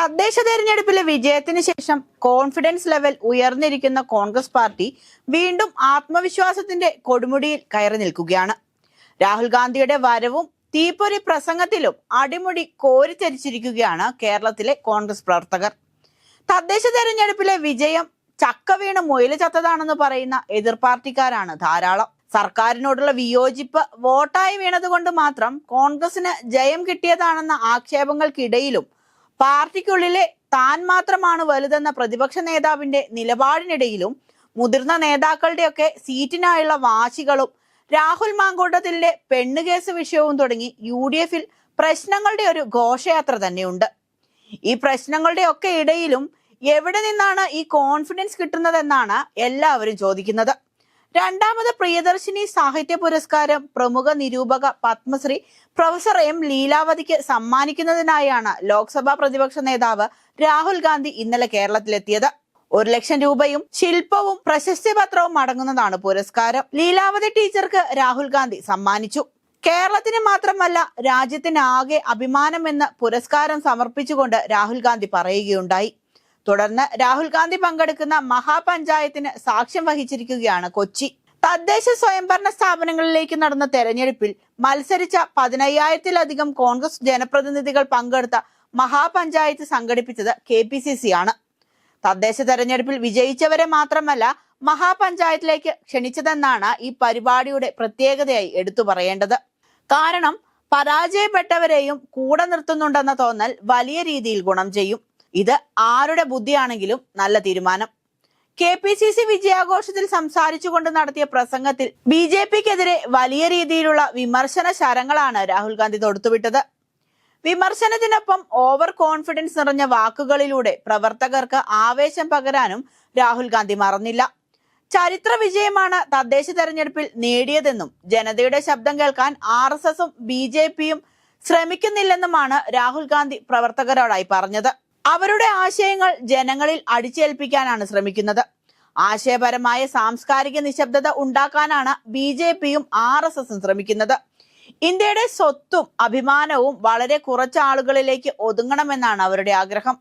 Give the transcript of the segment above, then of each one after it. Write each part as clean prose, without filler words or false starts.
തദ്ദേശ തെരഞ്ഞെടുപ്പിലെ വിജയത്തിന് ശേഷം കോൺഫിഡൻസ് ലെവൽ ഉയർന്നിരിക്കുന്ന കോൺഗ്രസ് പാർട്ടി വീണ്ടും ആത്മവിശ്വാസത്തിന്റെ കൊടുമുടിയിൽ കയറി നിൽക്കുകയാണ്. രാഹുൽ ഗാന്ധിയുടെ വരവും തീപ്പൊരി പ്രസംഗത്തിലും അടിമുടി കോരിത്തരിച്ചിരിക്കുകയാണ് കേരളത്തിലെ കോൺഗ്രസ് പ്രവർത്തകർ. തദ്ദേശ തെരഞ്ഞെടുപ്പിലെ വിജയം ചക്ക വീണ് മൊയില് ചത്തതാണെന്ന് പറയുന്ന എതിർ പാർട്ടിക്കാരാണ് ധാരാളം. സർക്കാരിനോടുള്ള വിയോജിപ്പ് വോട്ടായി വീണതുകൊണ്ട് മാത്രം കോൺഗ്രസിന് ജയം കിട്ടിയതാണെന്ന ആക്ഷേപങ്ങൾക്കിടയിലും പാർട്ടിക്കുള്ളിലെ താൻ മാത്രമാണ് വലുതെന്ന പ്രതിപക്ഷ നേതാവിന്റെ നിലപാടിനിടയിലും മുതിർന്ന നേതാക്കളുടെയൊക്കെ സീറ്റിനായുള്ള വാശികളും രാഹുൽ മാങ്കൂട്ടത്തിലെ പെണ്ണുകേസ് വിഷയവും തുടങ്ങി UDF-ൽ പ്രശ്നങ്ങളുടെ ഒരു ഘോഷയാത്ര തന്നെയുണ്ട്. ഈ പ്രശ്നങ്ങളുടെ ഒക്കെ ഇടയിലും എവിടെ നിന്നാണ് ഈ കോൺഫിഡൻസ് കിട്ടുന്നതെന്നാണ് എല്ലാവരും ചോദിക്കുന്നത്. രണ്ടാമത് പ്രിയദർശിനി സാഹിത്യ പുരസ്കാരം പ്രമുഖ നിരൂപക പത്മശ്രീ പ്രൊഫസർ M. ലീലാവതിക്ക് സമ്മാനിക്കുന്നതിനായാണ് ലോക്സഭാ പ്രതിപക്ഷ നേതാവ് രാഹുൽ ഗാന്ധി ഇന്നലെ കേരളത്തിലെത്തിയത്. 1 ലക്ഷം രൂപയും ശില്പവും പ്രശസ്തി പത്രവും അടങ്ങുന്നതാണ് പുരസ്കാരം. ലീലാവതി ടീച്ചർക്ക് രാഹുൽ ഗാന്ധി സമ്മാനിച്ചു. കേരളത്തിന് മാത്രമല്ല രാജ്യത്തിനാകെ അഭിമാനമെന്ന് പുരസ്കാരം സമർപ്പിച്ചുകൊണ്ട് രാഹുൽ ഗാന്ധി പറയുകയുണ്ടായി. തുടർന്ന് രാഹുൽ ഗാന്ധി പങ്കെടുക്കുന്ന മഹാപഞ്ചായത്തിന് സാക്ഷ്യം വഹിച്ചിരിക്കുകയാണ് കൊച്ചി. തദ്ദേശ സ്വയംഭരണ സ്ഥാപനങ്ങളിലേക്ക് നടന്ന തെരഞ്ഞെടുപ്പിൽ മത്സരിച്ച 15,000-ലധികം കോൺഗ്രസ് ജനപ്രതിനിധികൾ പങ്കെടുത്ത മഹാപഞ്ചായത്ത് സംഘടിപ്പിച്ചത് KPCC ആണ്. തദ്ദേശ തെരഞ്ഞെടുപ്പിൽ വിജയിച്ചവരെ മാത്രമല്ല മഹാപഞ്ചായത്തിലേക്ക് ക്ഷണിച്ചതെന്നാണ് ഈ പരിപാടിയുടെ പ്രത്യേകതയായി എടുത്തു പറയേണ്ടത്. കാരണം പരാജയപ്പെട്ടവരെയും കൂടെ നിർത്തുന്നുണ്ടെന്ന തോന്നൽ വലിയ രീതിയിൽ ഗുണം ചെയ്യും. ഇത് ആരുടെ ബുദ്ധിയാണെങ്കിലും നല്ല തീരുമാനം. KPCC വിജയാഘോഷത്തിൽ സംസാരിച്ചുകൊണ്ട് നടത്തിയ പ്രസംഗത്തിൽ BJPക്കെതിരെ വലിയ രീതിയിലുള്ള വിമർശന ശരങ്ങളാണ് രാഹുൽ ഗാന്ധി തൊടുത്തുവിട്ടത്. വിമർശനത്തിനൊപ്പം ഓവർ കോൺഫിഡൻസ് നിറഞ്ഞ വാക്കുകളിലൂടെ പ്രവർത്തകർക്ക് ആവേശം പകരാനും രാഹുൽ ഗാന്ധി മറന്നില്ല. ചരിത്ര വിജയമാണ് തദ്ദേശ തെരഞ്ഞെടുപ്പിൽ നേടിയതെന്നും ജനതയുടെ ശബ്ദം കേൾക്കാൻ RSSും BJPയും ശ്രമിക്കുന്നില്ലെന്നുമാണ് രാഹുൽ ഗാന്ധി പ്രവർത്തകരോടായി പറഞ്ഞത്. അവരുടെ ആശയങ്ങൾ ജനങ്ങളിൽ അടിച്ചേൽപ്പിക്കാനാണ് ശ്രമിക്കുന്നത്. ആശയപരമായ സാംസ്കാരിക നിശബ്ദത ഉണ്ടാക്കാനാണ് BJPയും RSSും ശ്രമിക്കുന്നത്. ഇന്ത്യയുടെ സ്വത്തും അഭിമാനവും വളരെ കുറച്ച് ആളുകളിലേക്ക് ഒതുങ്ങണമെന്നാണ് അവരുടെ ആഗ്രഹം.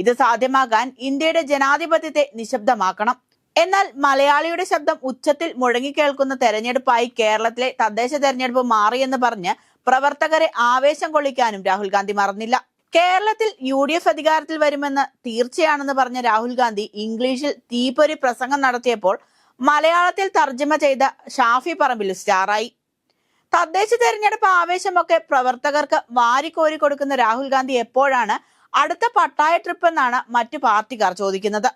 ഇത് സാധ്യമാകാൻ ഇന്ത്യയുടെ ജനാധിപത്യത്തെ നിശബ്ദമാക്കണം. എന്നാൽ മലയാളിയുടെ ശബ്ദം ഉച്ചത്തിൽ മുഴങ്ങിക്കേൾക്കുന്ന തെരഞ്ഞെടുപ്പായി കേരളത്തിലെ തദ്ദേശ തെരഞ്ഞെടുപ്പ് മാറിയെന്ന് പറഞ്ഞ് പ്രവർത്തകരെ ആവേശം കൊള്ളിക്കാനും രാഹുൽ ഗാന്ധി മറന്നില്ല. കേരളത്തിൽ UDF അധികാരത്തിൽ വരുമെന്ന് തീർച്ചയാണെന്ന് പറഞ്ഞ രാഹുൽ ഗാന്ധി ഇംഗ്ലീഷിൽ തീപ്പൊരി പ്രസംഗം നടത്തിയപ്പോൾ മലയാളത്തിൽ തർജ്ജമ ചെയ്ത ഷാഫി പറമ്പിൽ സ്റ്റാറായി. തദ്ദേശ തെരഞ്ഞെടുപ്പ് ആവേശമൊക്കെ പ്രവർത്തകർക്ക് വാരിക്കോരി കൊടുക്കുന്ന രാഹുൽ ഗാന്ധി എപ്പോഴാണ് അടുത്ത പട്ടായ ട്രിപ്പ് എന്നാണ് മറ്റു പാർട്ടിക്കാർ ചോദിക്കുന്നത്.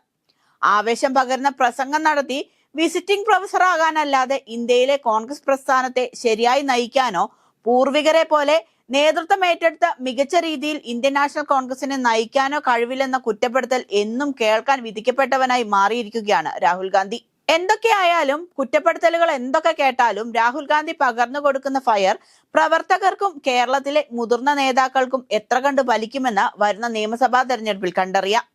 ആവേശം പകരുന്ന പ്രസംഗം നടത്തി വിസിറ്റിംഗ് പ്രൊഫസർ ആകാനല്ലാതെ ഇന്ത്യയിലെ കോൺഗ്രസ് പ്രസ്ഥാനത്തെ ശരിയായി നയിക്കാനോ പൂർവികരെ പോലെ നേതൃത്വം ഏറ്റെടുത്ത മികച്ച രീതിയിൽ ഇന്ത്യൻ നാഷണൽ കോൺഗ്രസിനെ നയിക്കാനോ കഴിവില്ലെന്ന കുറ്റപ്പെടുത്തൽ എന്നും കേൾക്കാൻ വിധിക്കപ്പെട്ടവനായി മാറിയിരിക്കുകയാണ് രാഹുൽ ഗാന്ധി. എന്തൊക്കെയായാലും കുറ്റപ്പെടുത്തലുകൾ എന്തൊക്കെ കേട്ടാലും രാഹുൽ ഗാന്ധി പകർന്നു കൊടുക്കുന്ന ഫയർ പ്രവർത്തകർക്കും കേരളത്തിലെ മുതിർന്ന നേതാക്കൾക്കും എത്ര കണ്ട് ഫലിക്കുമെന്ന് വരുന്ന നിയമസഭാ തെരഞ്ഞെടുപ്പിൽ കണ്ടറിയാം.